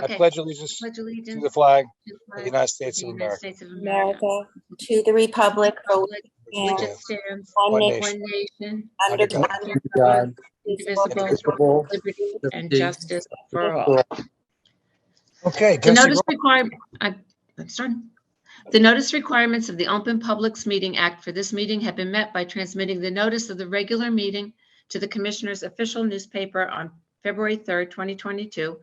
Okay. I pledge allegiance Pledge to allegiance the flag to the of flag the United of States the of United America, States of America, America, to the republic for which which it it stands, stands, one one nation, nation, one nation, under under God, God, under God, God, indivisible, indivisible, with liberty and liberty, justice for all. Okay, The Jesse, notice requirement, I'm sorry. The notice requirements of the Open Publics Meeting Act for this meeting have been met by transmitting the notice of the regular meeting to the Commissioner's official newspaper on February 3rd, 2022,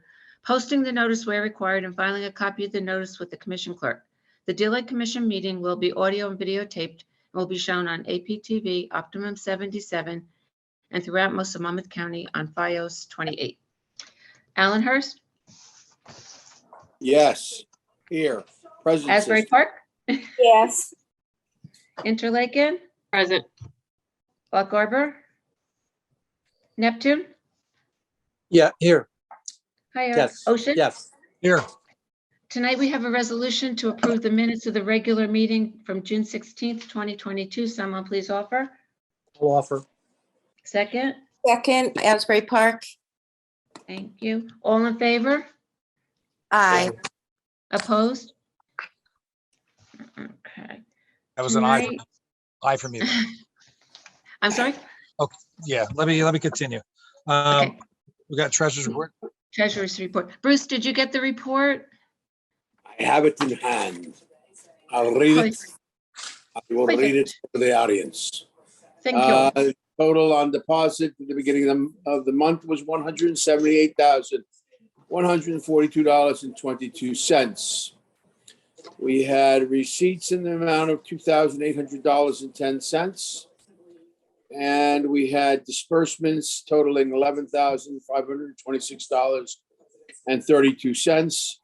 posting the notice where required and filing a copy of the notice with the Commission Clerk. The Deal Lake Commission meeting will be audio and videotaped and will be shown on APTV, Optimum 77, and throughout most of Monmouth County on FiOS 28. Alan Hurst, Yes, here, present. Asbury sister. Park, yes, Interlaken, Present. Loch Arbor, Neptune, yeah, here, hi, yes, Ocean. yes, here. Tonight, we have a resolution to approve the minutes of the regular meeting from June 16th, 2022. Someone please offer. I'll offer. Second, second, Asbury Park, thank you. All in favor? aye, Opposed? Okay. That was an aye. Tonight- Aye for me. Then. I'm sorry? Yeah, let me continue. Okay. We got treasurer's report. Treasurer's report. Bruce, did you get the report? I have it in hand. I'll read it. I will read it for the audience. Thank you. Total on deposit at the beginning of the month was $178,142.22. We had receipts in the amount of $2,800.10. And we had disbursements totaling $11,526.32.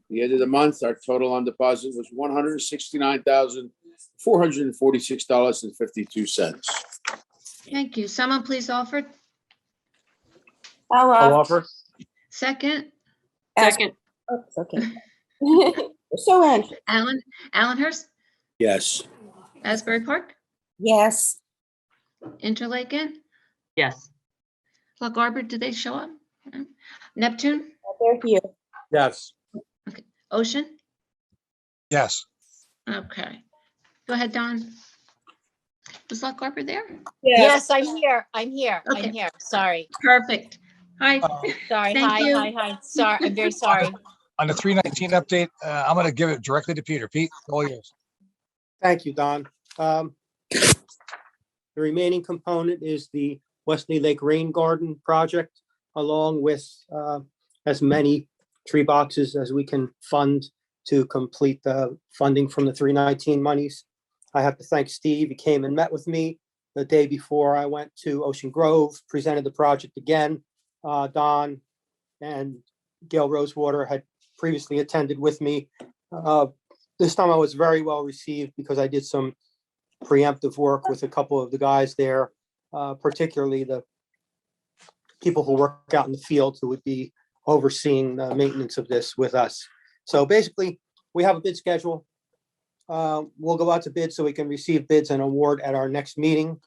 The end of the month, our total on deposit was $169,446.52. Thank you. Someone please offer. I'll I'll offer. offer. Second, Second. Oops, okay. So Angie, Alan Hurst, Yes. Asbury Park, yes, Interlaken, Yes. Loch Arbor, did they show up? Neptune, they're here, Yes, Ocean? Yes. Okay. Go ahead, Don. Was Loch Arbor there? Yes, I'm here. I'm here. Okay. I'm here. Sorry. Perfect. Hi. Sorry. Thank Hi, you. hi, hi. Sorry. I'm very sorry. On the 319 update, I'm going to give it directly to Peter. Pete, all yours. thank you, Don. The remaining component is the Wesley Lake Rain Garden project, along with as many tree boxes as we can fund to complete the funding from the 319 monies. I have to thank Steve. He came and met with me the day before I went to Ocean Grove, presented the project again. Don and Gail Rosewater had previously attended with me. This time I was very well received because I did some preemptive work with a couple of the guys there, particularly the people who work out in the field who would be overseeing the maintenance of this with us. So basically, we have a bid schedule. We'll go out to bid so we can receive bids and award at our next meeting.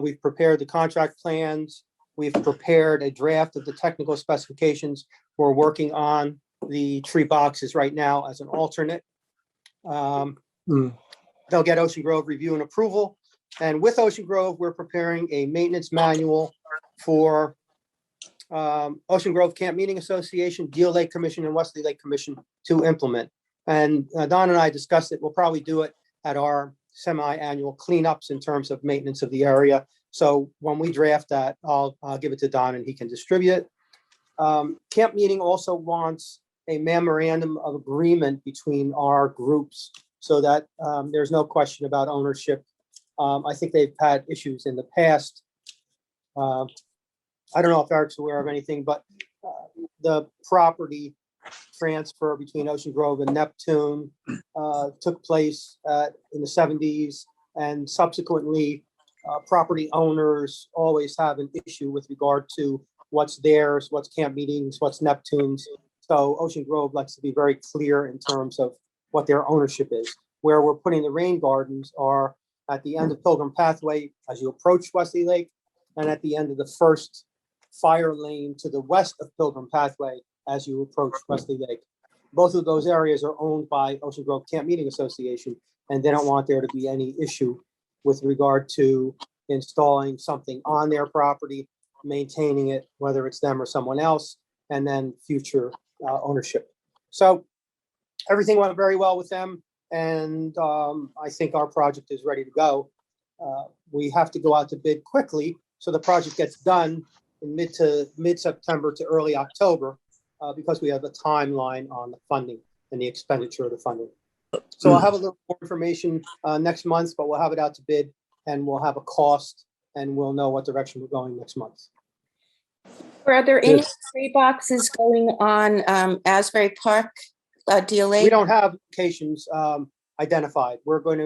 We've prepared the contract plans. We've prepared a draft of the technical specifications. We're working on the tree boxes right now as an alternate. They'll get Ocean Grove review and approval. And with Ocean Grove, we're preparing a maintenance manual for Ocean Grove Camp Meeting Association, Deal Lake Commission, and Wesley Lake Commission to implement. And Don and I discussed it. We'll probably do it at our semi-annual cleanups in terms of maintenance of the area. So when we draft that, I'll give it to Don and he can distribute it. Camp Meeting also wants a memorandum of agreement between our groups so that there's no question about ownership. I think they've had issues in the past. I don't know if Eric's aware of anything, but the property transfer between Ocean Grove and Neptune took place in the 70s, and subsequently property owners always have an issue with regard to what's theirs, what's Camp Meetings, what's Neptune's. So Ocean Grove likes to be very clear in terms of what their ownership is. Where we're putting the rain gardens are at the end of Pilgrim Pathway as you approach Wesley Lake, and at the end of the first fire lane to the west of Pilgrim Pathway as you approach Wesley Lake. Both of those areas are owned by Ocean Grove Camp Meeting Association, and they don't want there to be any issue with regard to installing something on their property, maintaining it, whether it's them or someone else, and then future ownership. So everything went very well with them, and I think our project is ready to go. We have to go out to bid quickly, so the project gets done in mid-September to early October, because we have a timeline on the funding and the expenditure of the funding. So I'll have a little more information next month, but we'll have it out to bid, and we'll have a cost, and we'll know what direction we're going next month. Are there any tree boxes going on Asbury Park, Deal We Lake? don't have locations identified. We're going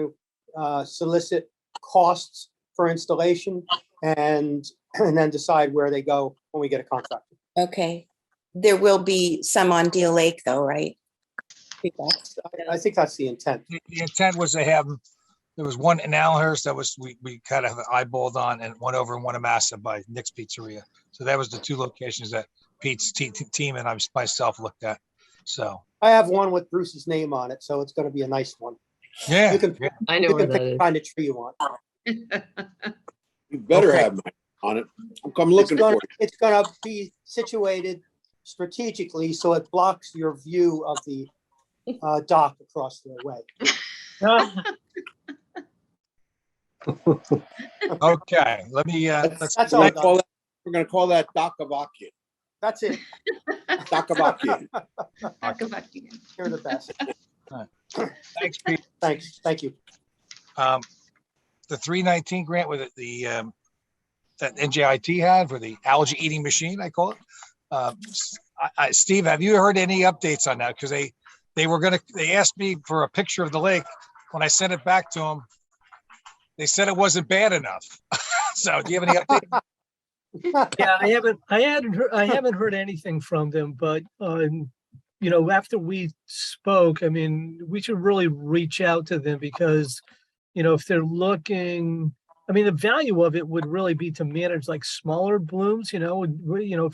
to solicit costs for installation and then decide where they go when we get a contractor. Okay. There will be some on Deal Lake though, right? Tree box. I think that's the intent. The intent was to have, there was one in Allenhurst that was, we kind of eyeballed on, and one over in Winnemassa by Nick's Pizzeria. So that was the two locations that Pete's team and I myself looked at. So I have one with Bruce's name on it, so it's going to be a nice one. yeah, You can, I you know where can that pick the is. kind of tree you want. You better Okay. have mine on it. I'm looking for it. It's going to be situated strategically so it blocks your view of the dock across the way. okay. Let me let's That's We're all. gonna call that- we're gonna call that Docavacian. That's it. Docavacian. You're the best. thanks, Pete. Thanks. Thank you. The 319 grant with the that NJIT had for the algae eating machine, I call it. Steve, have you heard any updates on that? Because they asked me for a picture of the lake. When I sent it back to them, they said it wasn't bad enough. So do you have any updates? Yeah, I haven't heard anything from them, but after we spoke, I mean, we should really reach out to them because, if they're looking, I mean, the value of it would really be to manage like smaller blooms, if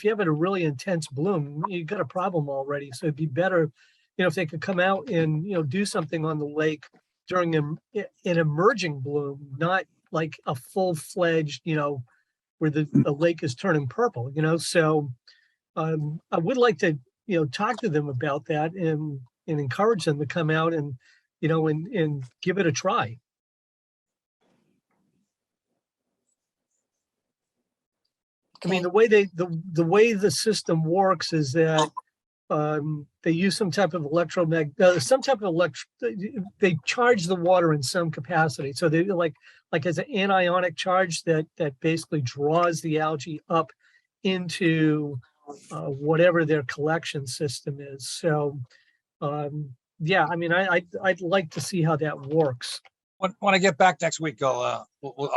you have a really intense bloom, you got a problem already. So it'd be better, if they could come out and, do something on the lake during an emerging bloom, not like a full-fledged, where the lake is turning purple, so I would like to, talk to them about that and encourage them to come out and, and give it a try. I mean, the way the system works is that they use some type of they charge the water in some capacity. So they like as an anionic charge that basically draws the algae up into whatever their collection system is. So yeah, I mean, I'd like to see how that works. When I get back next week, I'll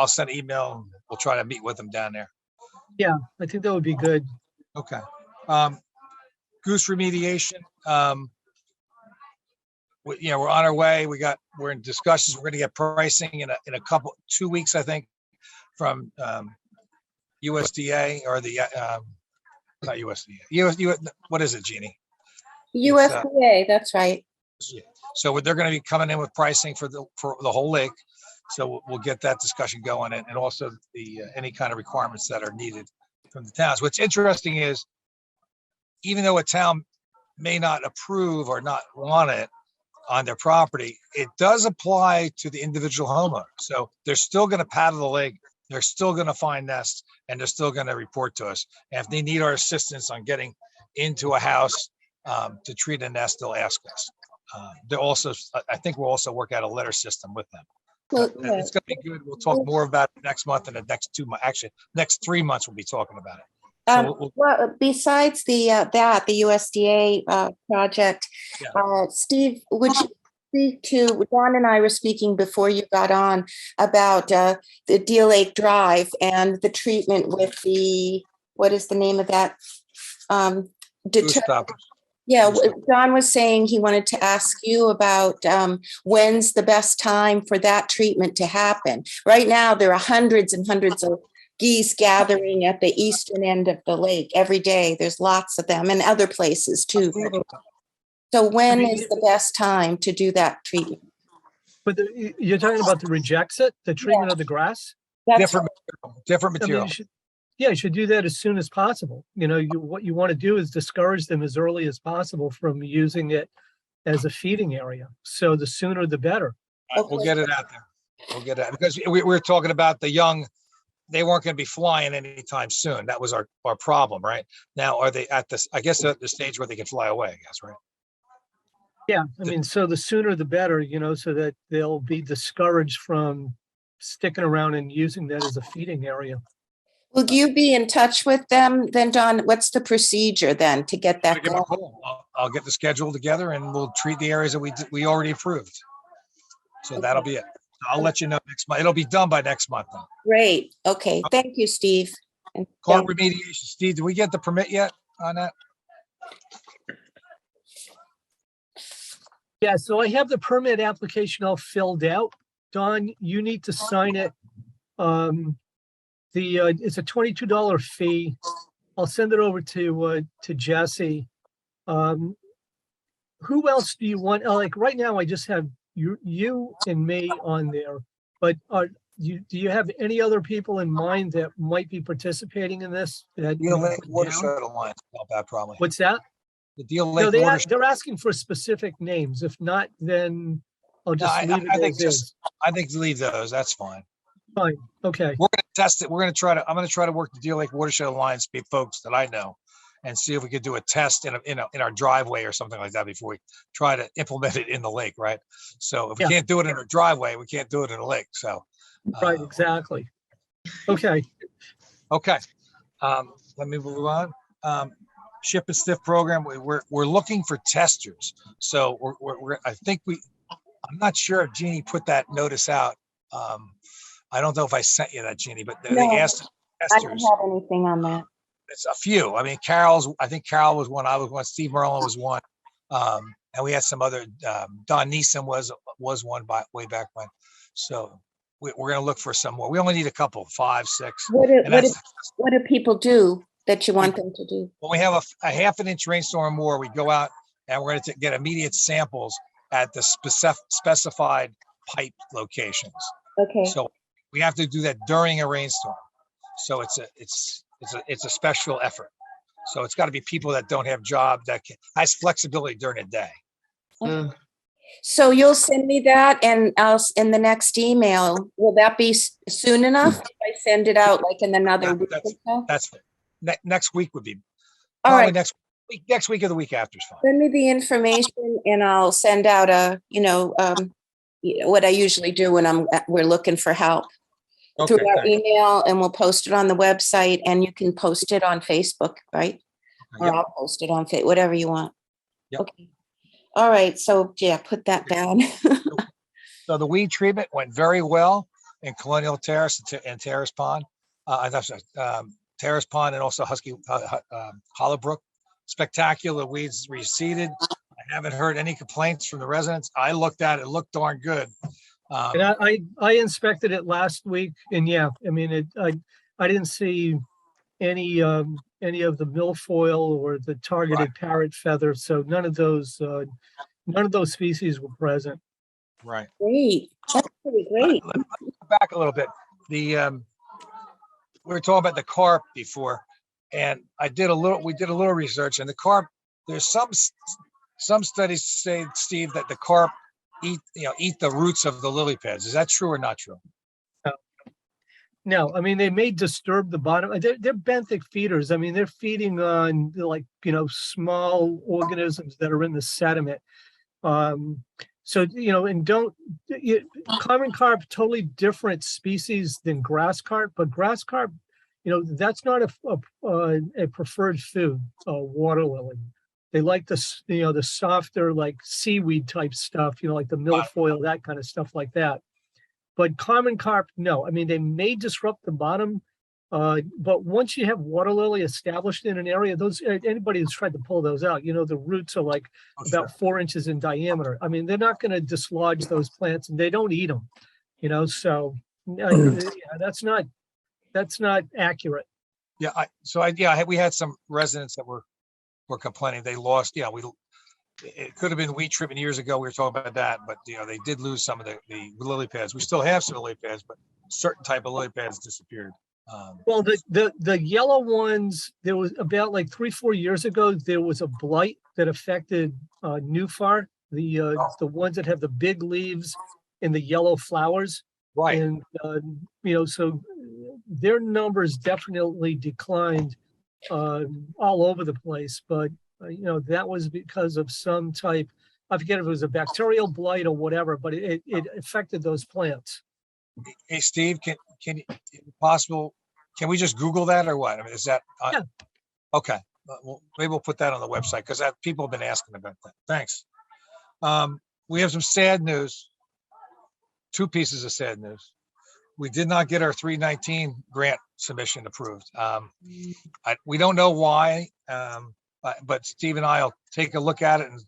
send an email. And we'll try to meet with them down there. Yeah, I think that would be good. Okay. Goose remediation. We're on our way. We're in discussions. We're going to get pricing in a 2 weeks, I think, from USDA or the not USDA. What is it, Jeannie? USDA, that's right. So they're going to be coming in with pricing for the whole lake. So we'll get that discussion going, and also the any kind of requirements that are needed from the towns. What's interesting is, even though a town may not approve or not want it on their property, it does apply to the individual homeowner. So they're still going to paddle the lake, they're still going to find nests, and they're still going to report to us. And if they need our assistance on getting into a house to treat a nest, they'll ask us. I think we'll also work out a letter system with them. Well, It's going to be good. We'll talk more about it next month, and the next 2 months. Actually, next 3 months we'll be talking about it. So well, besides the USDA project, Yeah. Steve, would you speak to, Don and I were speaking before you got on about the Deal Lake Drive and the treatment with what is the name of that? Goose stoppers. Yeah, Don was saying he wanted to ask you about when's the best time for that treatment to happen. Right now, there are hundreds and hundreds of geese gathering at the eastern end of the lake every day. There's lots of them and other places too. So when is the best time to do that treatment? But you're talking about the rejects the treatment of the grass? That's Different material. You should do that as soon as possible. What you want to do is discourage them as early as possible from using it as a feeding area. So the sooner the better. We'll get it out there. We'll get it because we were talking about the young. They weren't going to be flying anytime soon. That was our problem, right? Now, are they at this? I guess at the stage where they can fly away. I guess, right? Yeah, I mean, so the sooner the better. So that they'll be discouraged from sticking around and using that as a feeding area. Will you be in touch with them then, Don? What's the procedure then to get that going? I'll get the schedule together and we'll treat the areas that we already approved. So that'll be it. I'll let you know next month. It'll be done by next month. Then. Great. Okay. Thank you, Steve. And Carp remediation. Steve, did we get the permit yet on that? Yeah, so I have the permit application all filled out. Don, you need to sign it. It's a $22 fee. I'll send it over to Jesse. Who else do you want? Like right now, I just have you and me on there. But do you have any other people in mind that might be participating in this? Deal Lake Watershed Alliance help out probably. What's that? The Deal Lake Watershed. They're asking for specific names. If not, then I'll just leave it as is. I think leave those. That's fine. Fine. Okay. We're going to test it. I'm going to try to work the Deal Lake Watershed Alliance folks that I know and see if we could do a test in our driveway or something like that before we try to implement it in the lake, right? So if we can't do it in our driveway, we can't do it in a lake. So right, exactly. Okay. Okay. Let me move on. Ship and stiff program. We're looking for testers. So I'm not sure if Jeannie put that notice out. I don't know if I sent you that, Jeannie, but they asked testers. I don't have anything on that. It's a few. I mean, I think Carol was one. I was one. Steve Merlin was one. And we had some other, Don Neeson was one way back when. So we're going to look for some more. We only need a couple, 5, 6. What do people do that you want them to do? When we have a half an inch rainstorm or more, we go out and we're going to get immediate samples at the specified pipe locations. Okay. So we have to do that during a rainstorm. So it's a special effort. So it's got to be people that don't have job that has flexibility during the day. Okay. So you'll send me that, and I'll in the next email. Will that be soon enough if I send it out like in another week or so? That's next week would be. All right. Next week or the week after is fine. Send me the information, and I'll send out what I usually do when we're looking for help through our email, and we'll post it on the website, and you can post it on Facebook, right? Or I'll post it on Facebook, whatever you want. Yep. Okay. All right. So yeah, put that down. So the weed treatment went very well in Colonial Terrace and Terrace Pond. Terrace Pond and also Hollowbrook. Spectacular weeds reseeded. I haven't heard any complaints from the residents. I looked at it, looked darn good. And I inspected it last week, and yeah, I mean, I didn't see any of the milfoil or the targeted parrot feather, so none of those species were present. Right. Great. That's pretty great. Let's go back a little bit. We were talking about the carp before, and we did a little research, and the carp, there's some studies say, Steve, that the carp eat the roots of the lily pads. Is that true or not true? No, I mean, they may disturb the bottom. They're benthic feeders. I mean, they're feeding on small organisms that are in the sediment. So, and common carp, totally different species than grass carp, but grass carp, that's not a preferred food, water lily. They like the softer, like seaweed type stuff, like the milfoil, that kind of stuff like that. But common carp, no. I mean, they may disrupt the bottom, but once you have water lily established in an area, anybody who's tried to pull those out, the roots are like about 4 inches in diameter. I mean, they're not going to dislodge those plants, and they don't eat them, So yeah, that's not That's not accurate. Yeah, we had some residents that were complaining they lost, it could have been weed treatment years ago. We were talking about that, but they did lose some of the lily pads. We still have some lily pads, but certain type of lily pads disappeared. Well, the yellow ones, there was about like 3-4 years ago, there was a blight that affected Newfar, the ones that have the big leaves and the yellow flowers. Right. And, so their numbers definitely declined all over the place. But, that was because of some type, I forget if it was a bacterial blight or whatever, but it affected those plants. Hey, Steve, can you, if possible, can we just Google that or what? I mean, is that, Yeah. Okay. Well, maybe we'll put that on the website because people have been asking about that. Thanks. We have some sad news. 2 pieces of sad news. We did not get our 319 grant submission approved. We don't know why, but Steve and I will take a look at it and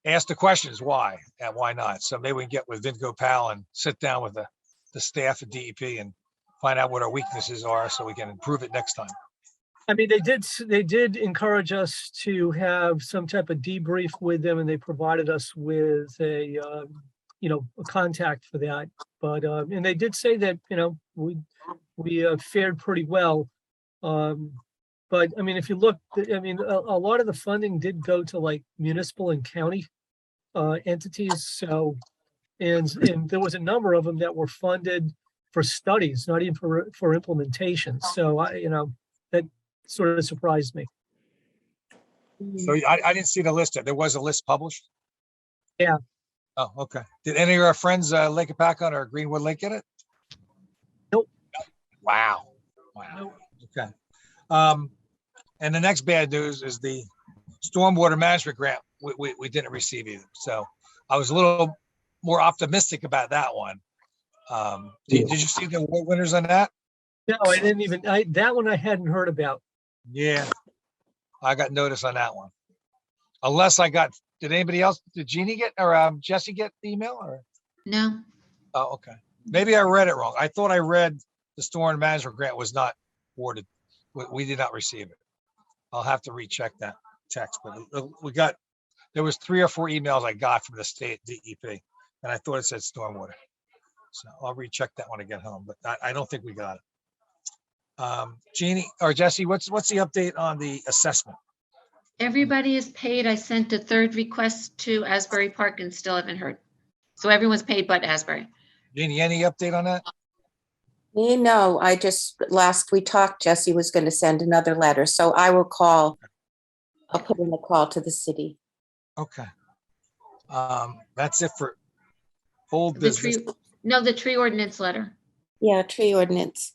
ask the questions why and why not. So maybe we can get with Vinco Powell and sit down with the staff at DEP and find out what our weaknesses are so we can improve it next time. I mean, they did encourage us to have some type of debrief with them, and they provided us with a contact for that. But and they did say that we fared pretty well. But I mean, if you look, I mean, a lot of the funding did go to like municipal and county entities. So, and there was a number of them that were funded for studies, not even for implementation. So that sort of surprised me. So I didn't see the list. There was a list published? Yeah. Oh, okay. Did any of our friends, Lake Apacon or Greenwood Lake, get it? Nope. Wow. Okay. And the next bad news is the stormwater management grant. We didn't receive either. So I was a little more optimistic about that one. Did you see the award winners on that? No, I didn't even. That one I hadn't heard about. Yeah, I got notice on that one. Unless did anybody else? Did Jeannie get or Jesse get the email or? No. Oh, okay. Maybe I read it wrong. I thought I read the storm management grant was not awarded. We did not receive it. I'll have to recheck that text, but there was 3 or 4 emails I got from the state DEP, and I thought it said stormwater. So I'll recheck that when I get home, but I don't think we got it. Jeannie or Jesse, what's the update on the assessment? Everybody is paid. I sent a 3rd request to Asbury Park and still haven't heard. So everyone's paid but Asbury. Jeannie, any update on that? No, last we talked, Jesse was going to send another letter. So I will call. I'll put in a call to the city. Okay. That's it for old business. The tree ordinance letter. Yeah, tree ordinance.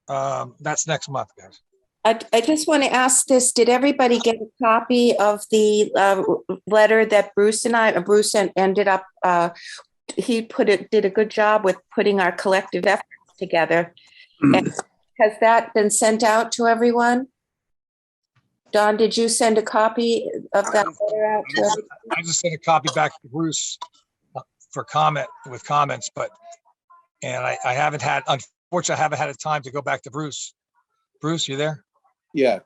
That's next month, guys. I just want to ask this. Did everybody get a copy of the letter that Bruce ended up, he did a good job with putting our collective efforts together. Has that been sent out to everyone? Don, did you send a copy of that letter out to everyone? I just sent a copy back to Bruce for comments, and I haven't had, unfortunately, I haven't had a time to go back to Bruce. Bruce, you there? Yeah.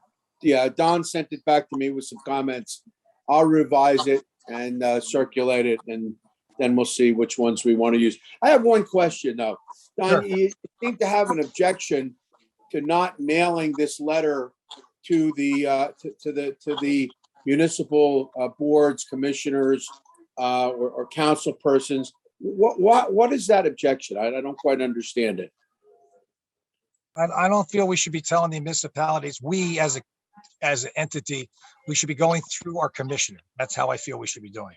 Don sent it back to me with some comments. I'll revise it and circulate it, and then we'll see which ones we want to use. I have one question though. Don, Sure. You seem to have an objection to not mailing this letter to the municipal boards, commissioners, or council persons. What is that objection? I don't quite understand it. I don't feel we should be telling the municipalities, we as an entity, we should be going through our commissioner. That's how I feel we should be doing.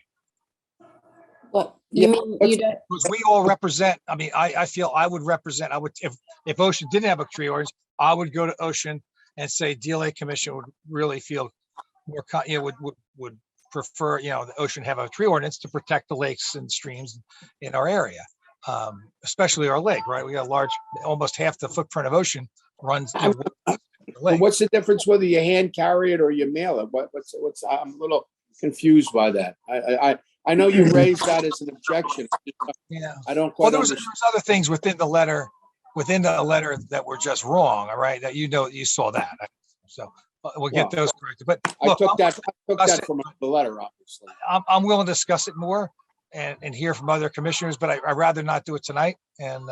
What you mean? You don't. Because we all represent, I mean, I feel I would represent, if Ocean didn't have a tree ordinance, I would go to Ocean and say DLA commission would really feel more, would prefer, the Ocean have a tree ordinance to protect the lakes and streams in our area. Especially our lake, right? We got almost half the footprint of Ocean runs. What's the difference whether you hand carry it or you mail it? What's I'm a little confused by that. I know you raised that as an objection. Yeah. I don't Well, quite there was understand. other things within the letter within the letter that were just wrong, all right, that you saw that. So we'll get Well, those corrected. But I look, took that discuss it. from the letter, obviously. I'm willing to discuss it more and hear from other commissioners, but I'd rather not do it tonight. And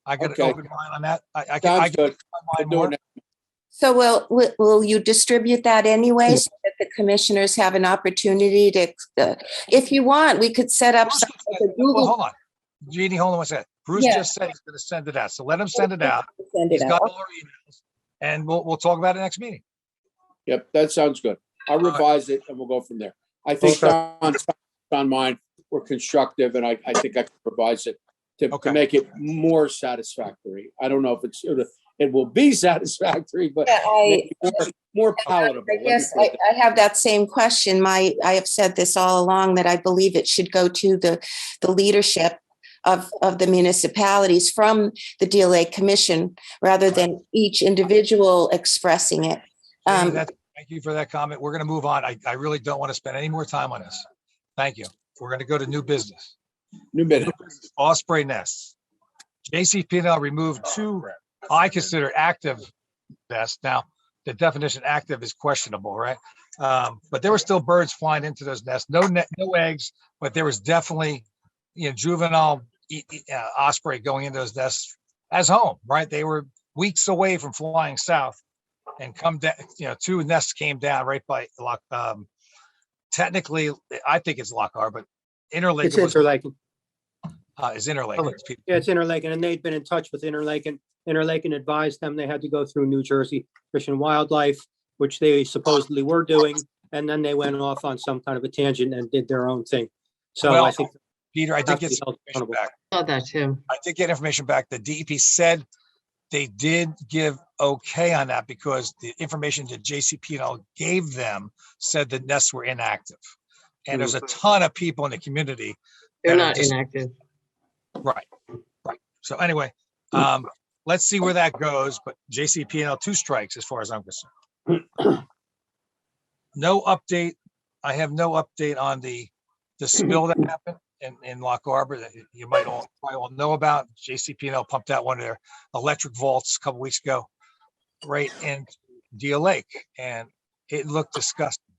I got Okay. an open mind on that. I Sounds can good. my mind We'll do more. it next. So will you distribute that anyway so that the commissioners have an opportunity to, if you want, we could set up Bruce something just like said- a Google. well, hold on. Jeannie, hold on one second. Bruce Yeah. just said he's going to send it out. So let him send it out. Send He's it got out. all our emails and we'll talk about it next meeting. Yep, that sounds good. I'll right. revise it and we'll go from there. I think Okay. on mine were constructive and I think I can revise it to Okay. make it more satisfactory. I don't know if it will be satisfactory, but Yeah, maybe more palatable. I Let me guess put it I have that same question. I have said this all along, that I believe it should go to the leadership of the municipalities from the DLA Commission rather than each individual expressing it. Jeannie, thank you for that comment. We're going to move on. I really don't want to spend any more time on this. Thank you. We're going to go to new business. New minute. Osprey nests. JCP&L removed 2 I consider active nests. Now, the definition active is questionable, right? But there were still birds flying into those nests. No eggs, but there was definitely, juvenile osprey going into those nests as home, right? They were weeks away from flying south and come down. 2 nests came down right by Loch. Technically, I think it's Lochar, but Interlake It's Interlaken. is Interlake. Yeah, it's Interlaken, and they'd been in touch with Interlaken. Interlaken advised them they had to go through New Jersey Fish and Wildlife, which they supposedly were doing, and then they went off on some kind of a tangent and did their own thing. So Well, I think Peter, I did have to get be some held information accountable. back. Saw that too. I did get information back. The DEP said they did give okay on that because the information that JCP&L gave them said the nests were inactive. And there's a ton of people in the community. They're that are not just- inactive. Right. So anyway, let's see where that goes. But JCP&L 2 strikes as far as I'm concerned. No update. I have no update on the spill that happened in Loch Arbor that you might probably all know about. JCP&L pumped out one of their electric vaults a couple weeks ago, right into Deal Lake, and it looked disgusting,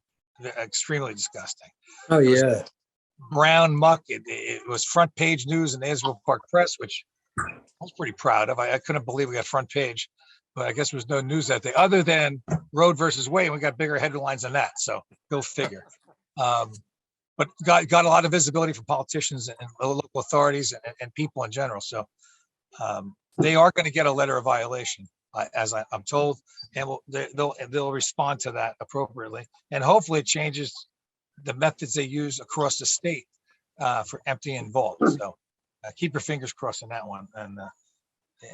extremely disgusting. Oh, yeah. Brown muck. It was front page news in the Asbury Park Press, which I was pretty proud of. I couldn't believe we got front page, but I guess there was no news that day other than Road versus Wade. We got bigger headlines than that. So go figure. But got a lot of visibility from politicians and local authorities and people in general. So they are going to get a letter of violation, as I'm told, and they'll respond to that appropriately. And hopefully it changes the methods they use across the state for emptying vaults. So keep your fingers crossed on that one. And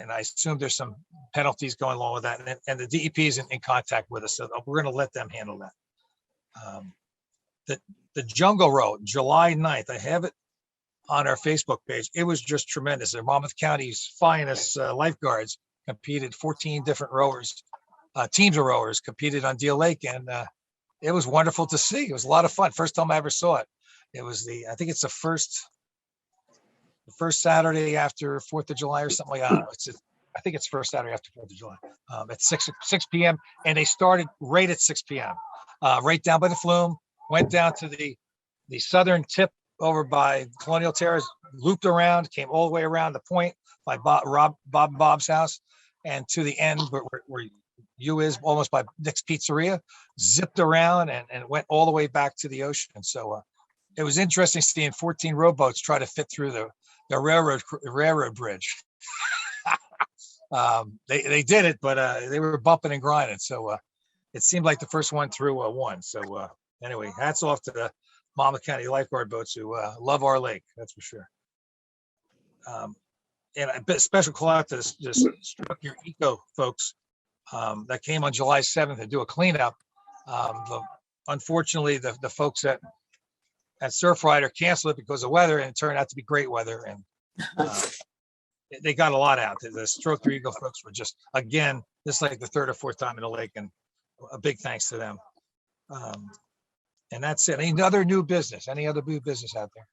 I assume there's some penalties going along with that. And the DEP is in contact with us, so we're going to let them handle that. The Jungle Road, July 9th, I have it on our Facebook page. It was just tremendous. The Monmouth County's finest lifeguards competed, 14 different rowers, teams of rowers competed on Deal Lake, and it was wonderful to see. It was a lot of fun. First time I ever saw it. It was I think it's the first Saturday after 4th of July or something like that. I think it's first Saturday after 4th of July at 6 p.m. And they started right at 6 p.m. Right down by the flume, went down to the southern tip over by Colonial Terrace, looped around, came all the way around the point by Bob and Bob's house, and to the end where you is almost by Nick's Pizzeria, zipped around and went all the way back to the ocean. So it was interesting seeing 14 rowboats try to fit through the railroad bridge. They did it, but they were bumping and grinding. So it seemed like the first one through won. So anyway, hats off to the Monmouth County lifeguard boats who love our lake. That's for sure. And a special call out to this Struck Your Eco folks that came on July 7th to do a cleanup. Unfortunately, the folks at Surfrider canceled it because of weather, and it turned out to be great weather. And they got a lot out. The Stroke Your Eagle folks were just, again, this is like the 3rd or 4th time in the lake, and a big thanks to them. And that's it. Any other new business out there?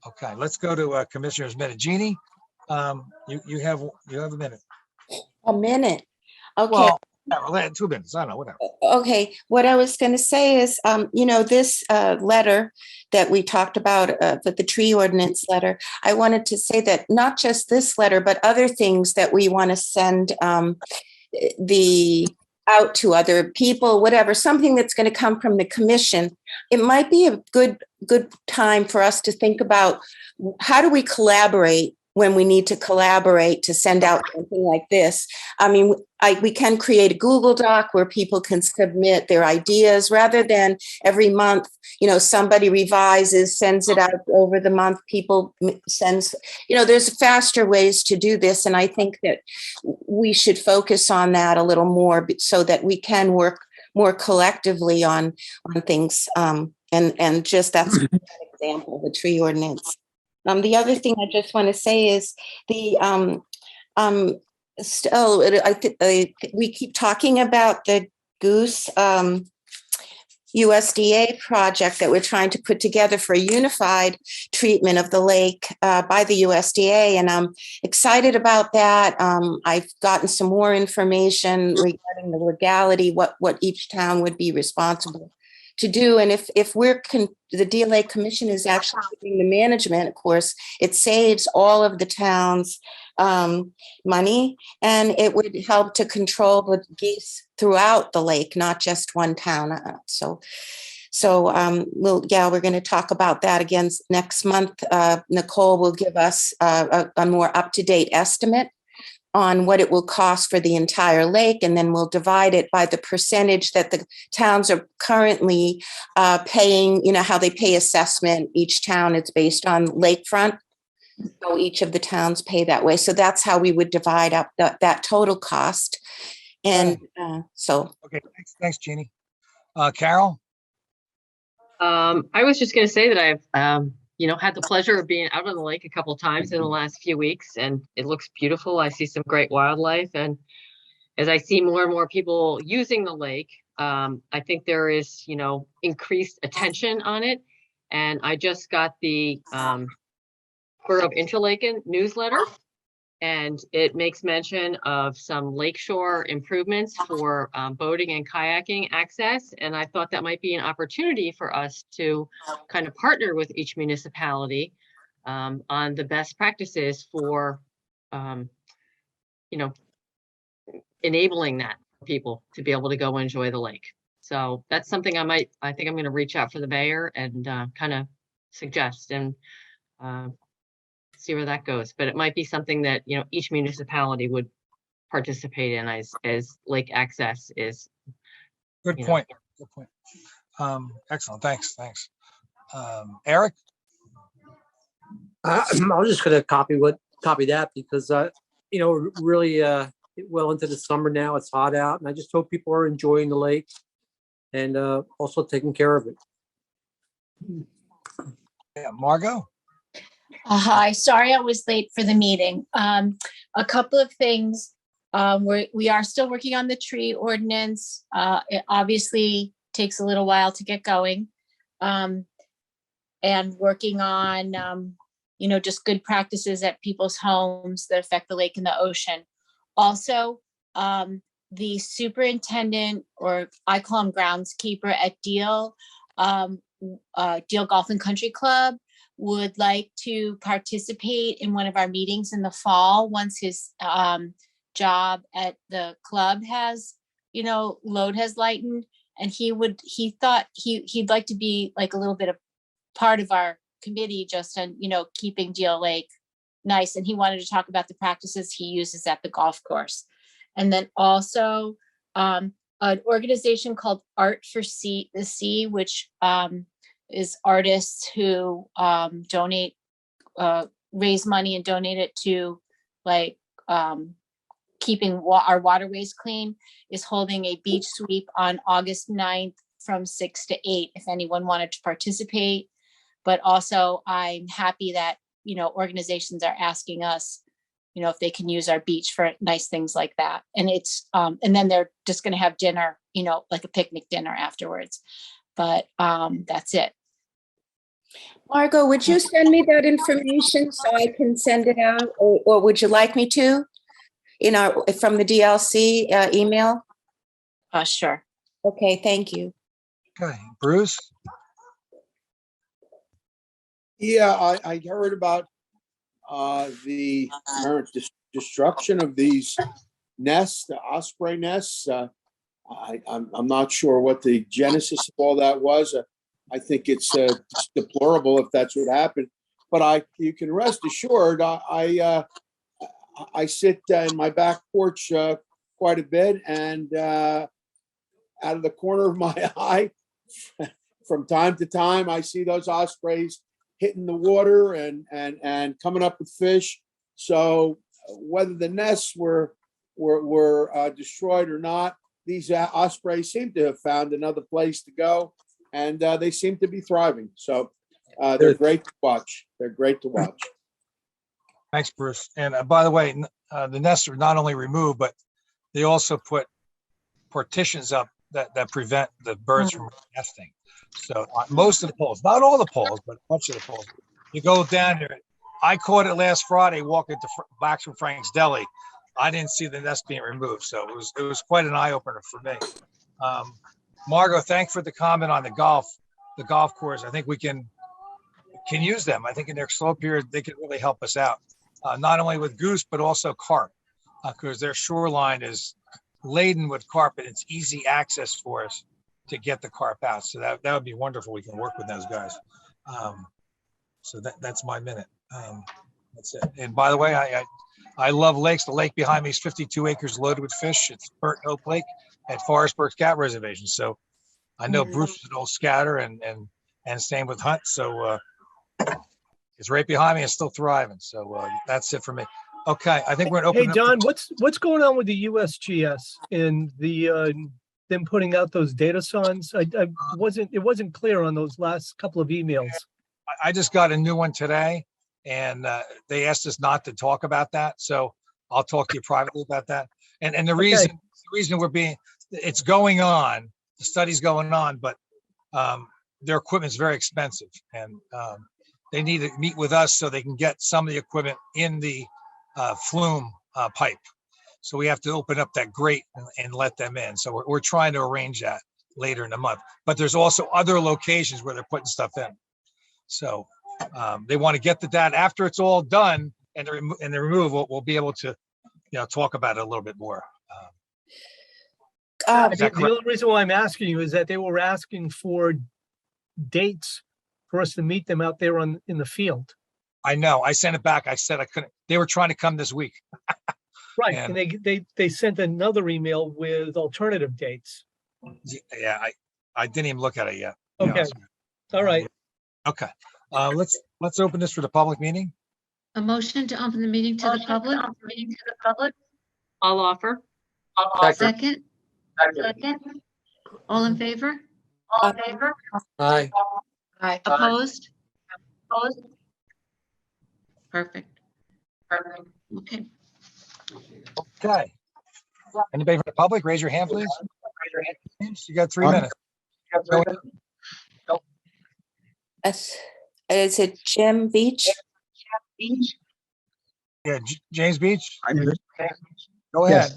Okay, let's go to Commissioner's minute. Jeannie, You have a minute. A minute. Okay. Well, yeah, 2 minutes. I don't know, whatever. Okay, what I was going to say is, this letter that we talked about, but the tree ordinance letter, I wanted to say that not just this letter, but other things that we want to send out to other people, whatever, something that's going to come from the commission. It might be a good time for us to think about how do we collaborate when we need to collaborate to send out something like this. I mean, we can create a Google Doc where people can submit their ideas rather than every month, somebody revises, sends it out over the month, people sends, there's faster ways to do this. And I think that we should focus on that a little more so that we can work more collectively on things. And just that's an example, the tree ordinance. The other thing I just want to say is we keep talking about the Goose USDA project that we're trying to put together for a unified treatment of the lake by the USDA. And I'm excited about that. I've gotten some more information regarding the legality, what each town would be responsible to do. And if the DLA commission is actually doing the management, of course, it saves all of the towns money, and it would help to control the geese throughout the lake, not just one town. We're going to talk about that again next month. Nicole will give us a more up-to-date estimate on what it will cost for the entire lake, and then we'll divide it by the percentage that the towns are currently paying, how they pay assessment. Each town is based on lakefront. So each of the towns pay that way. So that's how we would divide up that total cost. And Okay, thanks, Jeannie. Carol? I was just going to say that I've, had the pleasure of being out on the lake a couple of times in the last few weeks, and it looks beautiful. I see some great wildlife, and as I see more and more people using the lake, I think there is, increased attention on it. And I just got the Borough of Interlaken newsletter, and it makes mention of some lakeshore improvements for boating and kayaking access. And I thought that might be an opportunity for us to kind of partner with each municipality on the best practices for, enabling that for people to be able to go enjoy the lake. So that's something I think I'm going to reach out for the mayor and kind of suggest and see where that goes. But it might be something that, each municipality would participate in as lake access is. Good point. Good point. Excellent. Thanks. Eric? I'm just going to copy that because, we're really well into the summer now. It's hot out, and I just hope people are enjoying the lake and also taking care of it. Yeah, Margot? Hi, sorry I was late for the meeting. A couple of things. We are still working on the tree ordinance. It obviously takes a little while to get going. And working on, just good practices at people's homes that affect the lake and the ocean. Also, the superintendent, or I call him groundskeeper at Deal Golf and Country Club, would like to participate in one of our meetings in the fall once his job at the club has, load has lightened. And he thought he'd like to be like a little bit of part of our committee just on, keeping Deal Lake nice. And he wanted to talk about the practices he uses at the golf course. And then also an organization called Art for the Sea, which is artists who donate, raise money and donate it to keeping our waterways clean, is holding a beach sweep on August 9th from 6 to 8 if anyone wanted to participate. But also I'm happy that, organizations are asking us, if they can use our beach for nice things like that. And it's, and then they're just going to have dinner, like a picnic dinner afterwards. But that's it. Margot, would you send me that information so I can send it out, or would you like me to? From the DLC email? Sure. Okay, thank you. Okay, Bruce? Yeah, I heard about the apparent destruction of these nests, the osprey nests. I'm not sure what the genesis of all that was. I think it's deplorable if that's what happened. But you can rest assured, I sit in my back porch quite a bit, and out of the corner of my eye, from time to time, I see those ospreys hitting the water and coming up with fish. So whether the nests were destroyed or not, these ospreys seem to have found another place to go, and they seem to be thriving. So they're great to watch. They're great to watch. Thanks, Bruce. And by the way, the nests are not only removed, but they also put partitions up that prevent the birds from nesting. So most of the poles, not all the poles, but much of the poles, you go down there. I caught it last Friday walking back from Frank's Deli. I didn't see the nest being removed, so it was quite an eye opener for me. Margot, thanks for the comment on the golf course. I think we can use them. I think in their slow period they can really help us out, not only with goose but also carp, because their shoreline is laden with carp and it's easy access for us to get the carp out. So that would be wonderful. We can work with those guys. So that's my minute. That's it. And by the way, I love lakes. The lake behind me is 52 acres loaded with fish. It's Burnt Oak Lake at Forestburg Scout Reservation. So I know Bruce is an old scouter and same with Hunt. So it's right behind me and still thriving. So that's it for me. Okay, I think we're gonna open. Hey, Don, what's going on with the USGS and them putting out those data signs? It wasn't clear on those last couple of emails. I just got a new one today, and they asked us not to talk about that. So I'll talk to you privately about that. And the reason it's going on, the study's going on, but their equipment's very expensive, and they need to meet with us so they can get some of the equipment in the flume pipe. So we have to open up that grate and let them in. So we're trying to arrange that later in the month. But there's also other locations where they're putting stuff in. So they want to get the data after it's all done and the removal. We'll be able to, talk about it a little bit more. The only reason why I'm asking you is that they were asking for dates for us to meet them out there in the field. I know. I sent it back. I said I couldn't. They were trying to come this week. Right, and they sent another email with alternative dates. Yeah, I didn't even look at it yet. Okay, all right. Okay, let's open this for the public meeting. A motion to open the meeting to the public? I'll offer. Second? All in favor? Aye. Opposed? Perfect. Okay. Okay. Anybody from the public, raise your hand, please. You got 3 minutes. Go ahead. Is it Jim Beach? Yeah, James Beach. I'm here. Go ahead.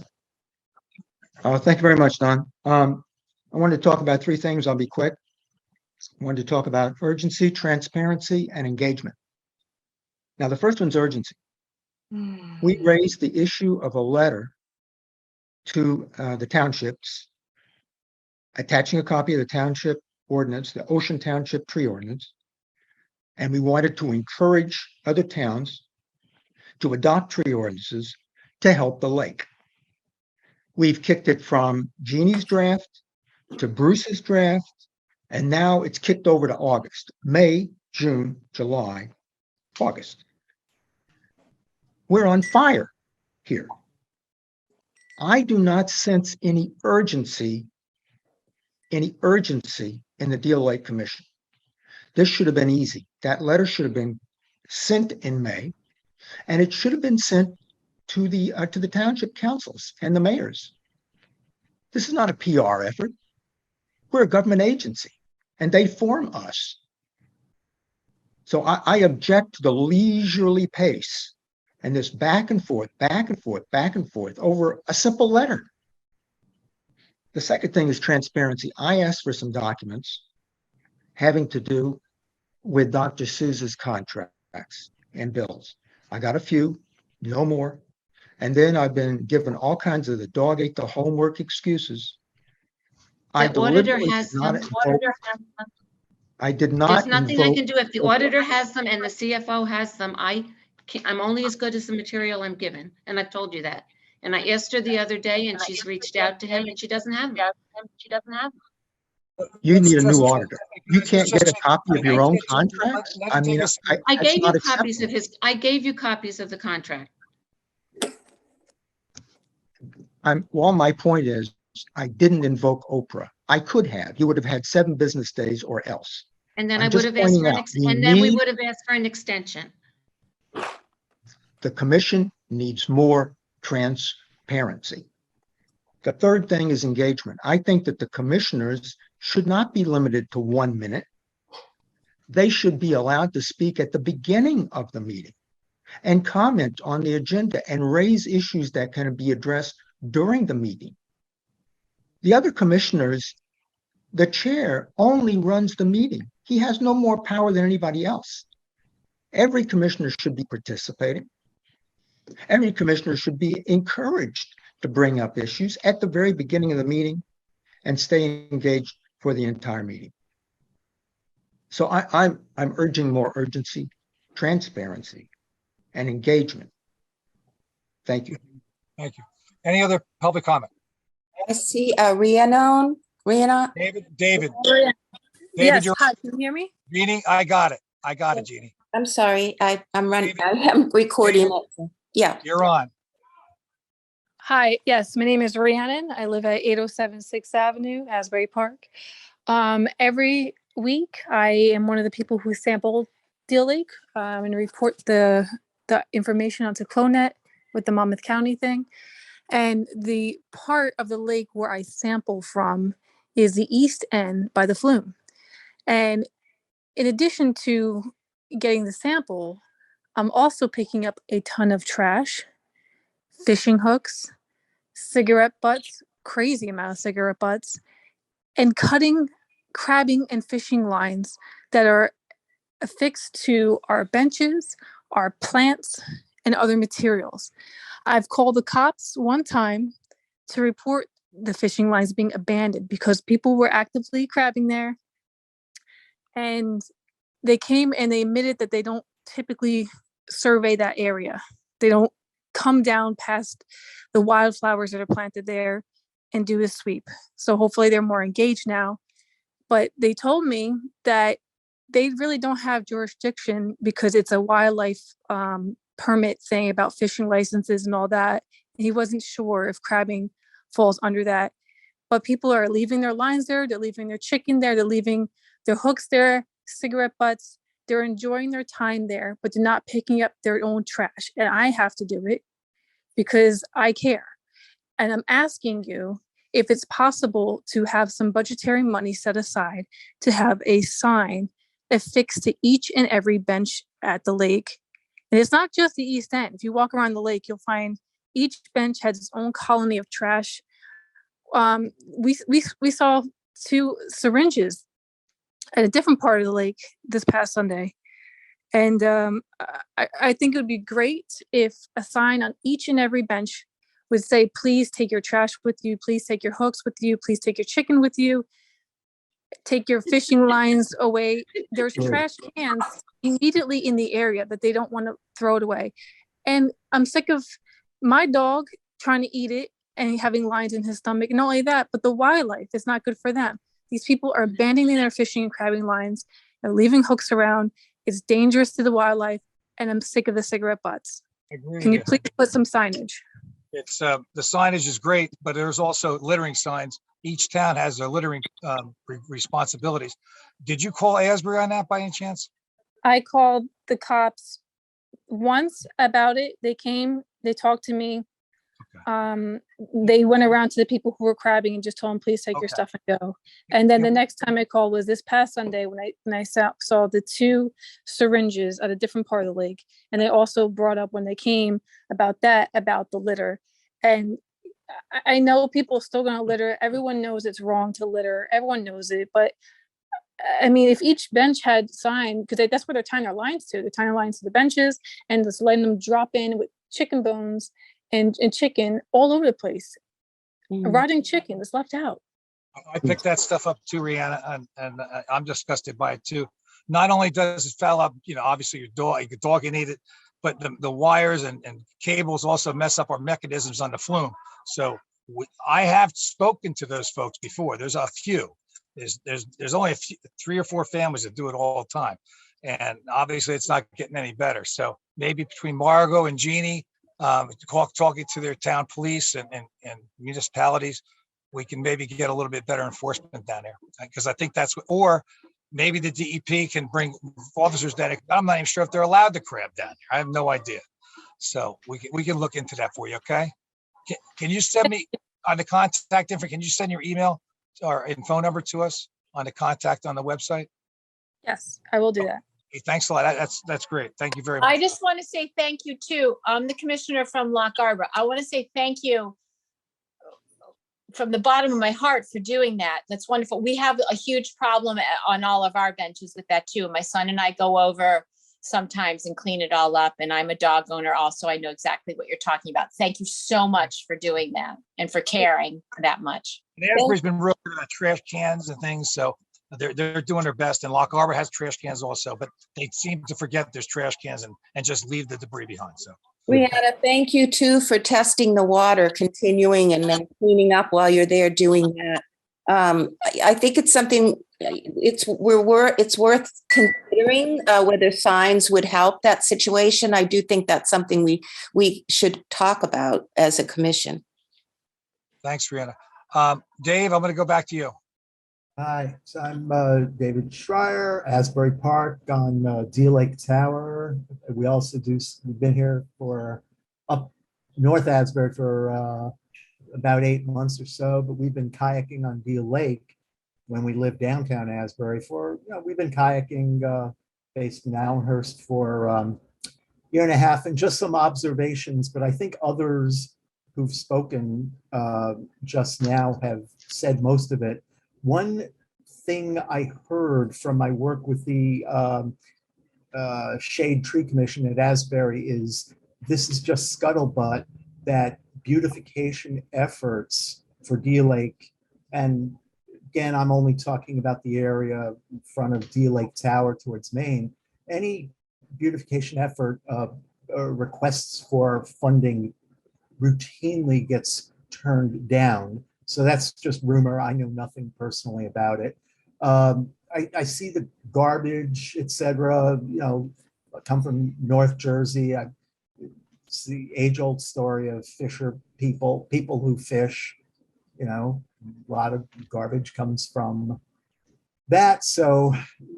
Yes. Thank you very much, Don. I wanted to talk about 3 things. I'll be quick. I wanted to talk about urgency, transparency, and engagement. Now, the first one's urgency. We raised the issue of a letter to the townships, attaching a copy of the township ordinance, the Ocean Township Tree Ordinance, and we wanted to encourage other towns to adopt tree ordinances to help the lake. We've kicked it from Jeannie's draft to Bruce's draft, and now it's kicked over to August, May, June, July, August. We're on fire here. I do not sense any urgency in the Deal Lake Commission. This should have been easy. That letter should have been sent in May, and it should have been sent to the township councils and the mayors. This is not a PR effort. We're a government agency, and they form us. So I object to the leisurely pace and this back and forth, back and forth, back and forth over a simple letter. The second thing is transparency. I asked for some documents having to do with Dr. Souza's contracts and bills. I got a few, no more. And then I've been given all kinds of the dog ate the homework excuses. I The auditor deliberately has did not them. invoke, I did There's not nothing I invoke. can do. If the auditor has them and the CFO has them, I'm only as good as the material I'm given. And I've told you that. And I asked her the other day and she's reached out to him and she doesn't have them. You need a new Just- auditor. You can't get a copy of your own contracts? Let I me mean, take us- I that's gave you not copies of acceptable. I gave you copies of the contract. Well, my point is, I didn't invoke Oprah. I could have. You would have had 7 business days or else. And then I'm I would just have asked pointing for out, we and then we need- would have asked for an extension. The commission needs more transparency. The third thing is engagement. I think that the commissioners should not be limited to 1 minute. They should be allowed to speak at the beginning of the meeting and comment on the agenda and raise issues that can be addressed during the meeting. The other commissioners, the chair only runs the meeting. He has no more power than anybody else. Every commissioner should be participating. Every commissioner should be encouraged to bring up issues at the very beginning of the meeting and stay engaged for the entire meeting. So I'm urging more urgency, transparency, and engagement. Thank you. Thank you. Any other public comment? I see Rhiannon. David, Yes, you're, hi, can you hear me? Jeannie, I got it, Jeannie. I'm sorry, I'm running, David. I am recording it. Yeah. You're on. Hi, yes, my name is Rhiannon. I live at 807 6th Avenue, Asbury Park. Every week, I am one of the people who sample Deal Lake and report the information onto CLONET with the Monmouth County thing. And the part of the lake where I sample from is the east end by the flume. And in addition to getting the sample, I'm also picking up a ton of trash, fishing hooks, cigarette butts, crazy amount of cigarette butts, and cutting crabbing and fishing lines that are affixed to our benches, our plants, and other materials. I've called the cops one time to report the fishing lines being abandoned because people were actively crabbing there. And they came and they admitted that they don't typically survey that area. They don't come down past the wildflowers that are planted there and do a sweep. So hopefully they're more engaged now. But they told me that they really don't have jurisdiction because it's a wildlife permit thing about fishing licenses and all that. And he wasn't sure if crabbing falls under that. But people are leaving their lines there, they're leaving their chicken there, they're leaving their hooks there, cigarette butts. They're enjoying their time there, but they're not picking up their own trash. And I have to do it because I care. And I'm asking you if it's possible to have some budgetary money set aside to have a sign affixed to each and every bench at the lake. And it's not just the east end. If you walk around the lake, you'll find each bench has its own colony of trash. We saw 2 syringes at a different part of the lake this past Sunday. And I think it would be great if a sign on each and every bench would say, please take your trash with you, please take your hooks with you, please take your chicken with you, take your fishing lines away. There's trash cans immediately in the area that they don't want to throw it away. And I'm sick of my dog trying to eat it and having lines in his stomach. And not only that, but the wildlife is not good for them. These people are abandoning their fishing and crabbing lines. They're leaving hooks around. It's dangerous to the wildlife. And I'm sick of the cigarette butts. Can you please put some signage? It's the signage is great, but there's also littering signs. Each town has their littering responsibilities. Did you call Asbury on that by any chance? I called the cops once about it. They came, they talked to me. They went around to the people who were crabbing and just told them, please take your Okay. stuff and go. And then the next time I called was this past Sunday when I saw the 2 syringes at a different part of the lake. And they also brought up when they came about the litter. And I know people are still going to litter. Everyone knows it's wrong to litter. Everyone knows it. But I mean, if each bench had sign, because that's where they're tying their lines to. They're tying their lines to the benches and just letting them drop in with chicken bones and chicken all over the place. Rotting chicken is left out. I picked that stuff up too, Rihanna, and I'm disgusted by it too. Not only does it foul up, obviously your dog can eat it, but the wires and cables also mess up our mechanisms on the flume. So I have spoken to those folks before. There's a few. There's only 3 or 4 families that do it all the time, and obviously it's not getting any better. So maybe between Margot and Jeannie, talking to their town police and municipalities, we can maybe get a little bit better enforcement down there, because I think that's or maybe the DEP can bring officers down. I'm not even sure if they're allowed to crab down there. I have no idea. So we can look into that for you. Okay. Can you send me on the contact info? Can you send your email or phone number to us on the contact on the website? Yes, I will do that. Hey, thanks a lot. That's great. Thank you very much. I just want to say thank you too. I'm the commissioner from Lock Arbor. I want to say thank you from the bottom of my heart for doing that. That's wonderful. We have a huge problem on all of our benches with that too. My son and I go over sometimes and clean it all up. And I'm a dog owner also. I know exactly what you're talking about. Thank you so much for doing that and for caring that much. And Asbury's been real good about trash cans and things. So they're doing their best, and Lock Arbor has trash cans also, but they seem to forget there's trash cans and just leave the debris behind. So Rihanna, thank you too for testing the water, continuing and then cleaning up while you're there doing that. I think it's something it's worth considering whether signs would help that situation. I do think that's something we should talk about as a commission. Thanks, Rihanna. Dave, I'm going to go back to you. Hi, so I'm David Schreier, Asbury Park on Deal Lake Tower. We also we've been here for up North Asbury for about 8 months or so, but we've been kayaking on Deal Lake when we lived downtown Asbury we've been kayaking based in Allenhurst for a year and a half, and just some observations, but I think others who've spoken just now have said most of it. One thing I heard from my work with the Shade Tree Commission at Asbury is this is just scuttlebutt that beautification efforts for Deal Lake, and again, I'm only talking about the area in front of Deal Lake Tower towards Maine, any beautification effort requests for funding routinely gets turned down. So that's just rumor. I know nothing personally about it. I see the garbage, etc. I come from North Jersey. It's the age-old story of fisher people who fish. A lot of garbage comes from that. So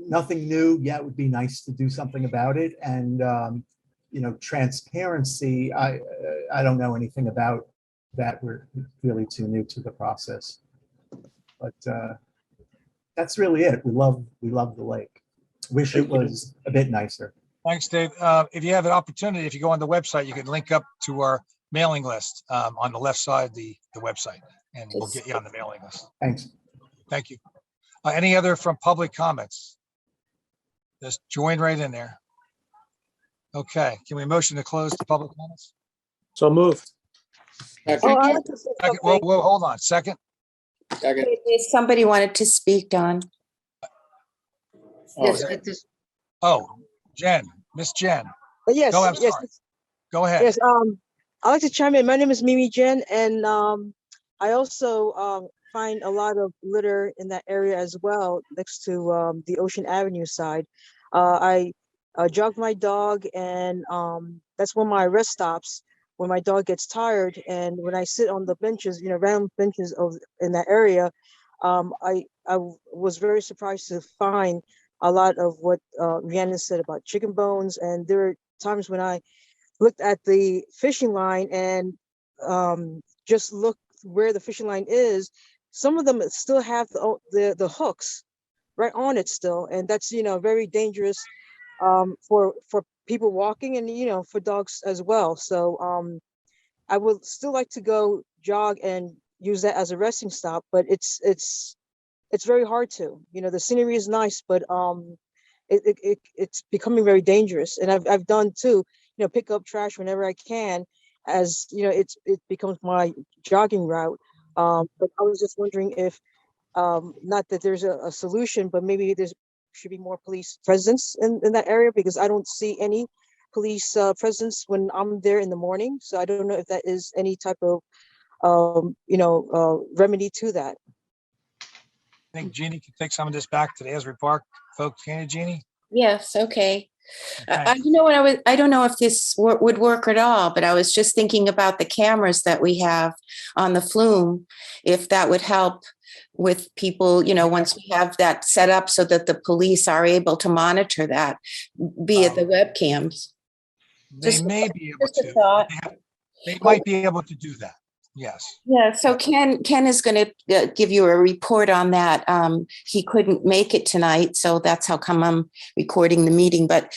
nothing new. Yeah, it would be nice to do something about it. And transparency. I don't know anything about that. We're really too new to the process, but that's really it. We love the lake. Wish it was a bit nicer. Thanks, Dave. If you have an opportunity, if you go on the website, you can link up to our mailing list on the left side of the website, and we'll get you on the mailing list. Thanks. Thank you. Any other from public comments? Just join right in there. Okay, can we motion to close the public comments? So moved. Second. Second, whoa, hold on. Second. Somebody wanted to speak, Don. Jen, Miss Jen. Yes, Go, I'm yes, sorry. Go ahead. yes. I'd like to chime in. My name is Mimi Jen, and I also find a lot of litter in that area as well, next to the Ocean Avenue side. I jog my dog, and that's one of my rest stops when my dog gets tired. And when I sit on the benches, round benches in that area, I was very surprised to find a lot of what Rhiannon said about chicken bones. And there are times when I looked at the fishing line and just look where the fishing line is, some of them still have the hooks right on it still, and that's very dangerous for people walking and for dogs as well. So I would still like to go jog and use that as a resting stop, but it's very hard to. The scenery is nice, but it's becoming very dangerous. And I've done too, pick up trash whenever I can, as it becomes my jogging route. But I was just wondering if not that there's a solution, but maybe there should be more police presence in that area, because I don't see any police presence when I'm there in the morning. So I don't know if that is any type of remedy to that. I think Jeannie can take some of this back to the Asbury Park folks. Can you, Jeannie? Yes, okay. Thanks. I don't know if this would work at all, but I was just thinking about the cameras that we have on the flume, if that would help with people, once we have that set up so that the police are able to monitor that via the webcams. They may be able just a to. thought. They might be able to do that. Yes. Yeah, so Ken is going to give you a report on that. He couldn't make it tonight, so that's how come I'm recording the meeting. But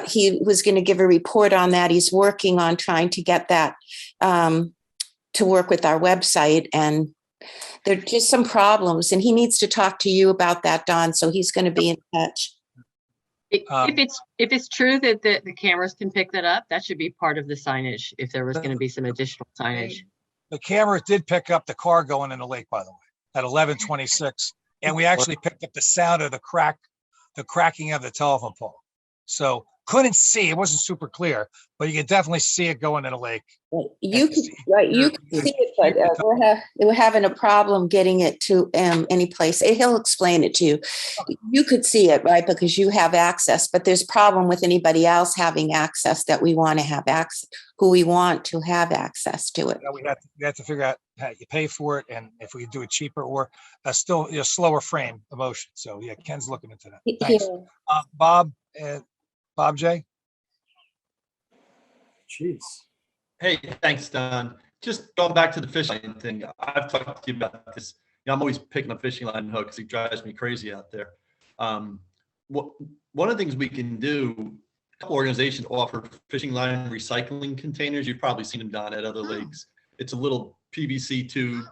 he was going to give a report on that. He's working on trying to get that to work with our website, and there are just some problems, and he needs to talk to you about that, Don. So he's going to be in touch. If it's true that the cameras can pick that up, that should be part of the signage. If there was going to be some additional signage. The camera did pick up the car going in the lake, by the way, at 11:26, and we actually picked up the sound of the cracking of the telephone pole. So couldn't see; it wasn't super clear, but you can definitely see it going in the lake. You can see it, but we're having a problem getting it to any place. He'll explain it to you. You could see it, right, because you have access, but there's a problem with anybody else having access that we want to have access, who we want to have access to it. We have to figure out how you pay for it, and if we do it cheaper or still slower frame of motion. So yeah, Ken's looking into that. Thanks, Bob J. Jeez. Hey, thanks, Don. Just going back to the fishing line thing, I've talked to you about this. I'm always picking a fishing line hook because it drives me crazy out there. One of the things we can do, a couple organizations offer fishing line recycling containers. You've probably seen them, Don, at other lakes. It's a little PVC tube,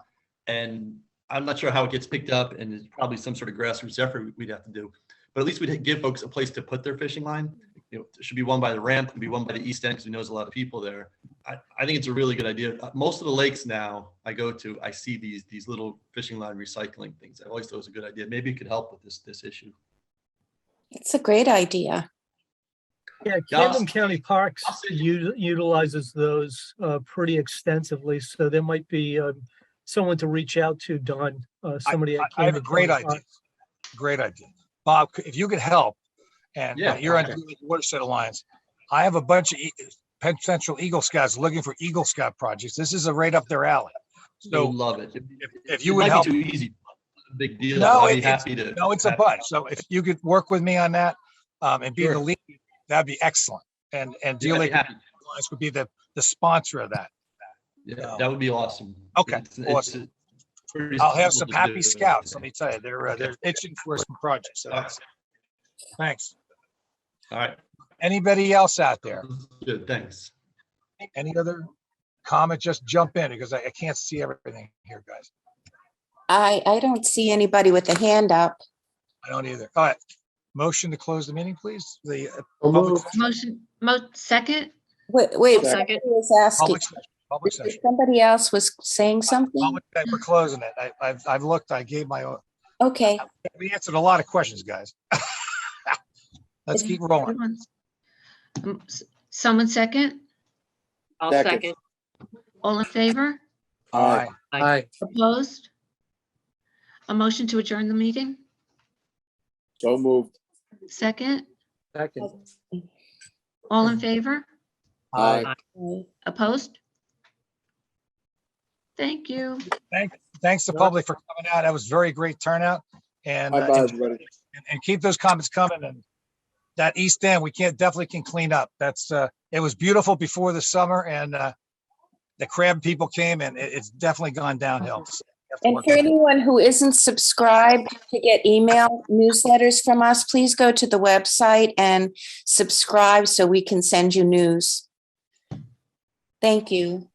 and I'm not sure how it gets picked up, and it's probably some sort of grassroots effort we'd have to do. But at least we'd give folks a place to put their fishing line. It should be one by the ramp, and be one by the east end because we know there's a lot of people there. I think it's a really good idea. Most of the lakes now I go to, I see these little fishing line recycling things. I always thought it was a good idea. Maybe it could help with this issue. It's a great idea. Yeah, Camden County Parks utilizes those pretty extensively, so there might be someone to reach out to, Don. Somebody I have a great idea. Great idea, Bob. If you could help, and you're on the Watershed Alliance, I have a bunch of Penn Central Eagle Scouts looking for Eagle Scout projects. This is right up their alley. So love it. If you would help, too easy. Big deal. No, it's a bunch. So if you could work with me on that and be the lead, that'd be excellent. And Deal Lake Alliance would be the sponsor of that. Yeah, that would be awesome. Okay, awesome. I'll have some happy scouts. Let me tell you, they're itching for some projects. So thanks. All right. Anybody else out there? Good, thanks. Any other comment? Just jump in because I can't see everything here, guys. I don't see anybody with a hand up. I don't either. All right. Motion to close the meeting, please. The Second. Wait. Second. Who was asking? Public session. Somebody else was saying something. We're closing it. I've looked. I gave my own. Okay. We answered a lot of questions, guys. Let's keep rolling. Someone second? I'll second. All in favor? Aye. Aye. Opposed? A motion to adjourn the meeting? So moved. Second? Second. All in favor? Aye. Opposed? Thank you. Thanks to public for coming out. That was very great turnout. And, Bye, everybody. And keep those comments coming. And that East End, we definitely can clean up. That's it was beautiful before the summer, and the crab people came, and it's definitely gone downhill. So we have to And work for on it. anyone who isn't subscribed to get email newsletters from us, please go to the website and subscribe so we can send you news. Thank you.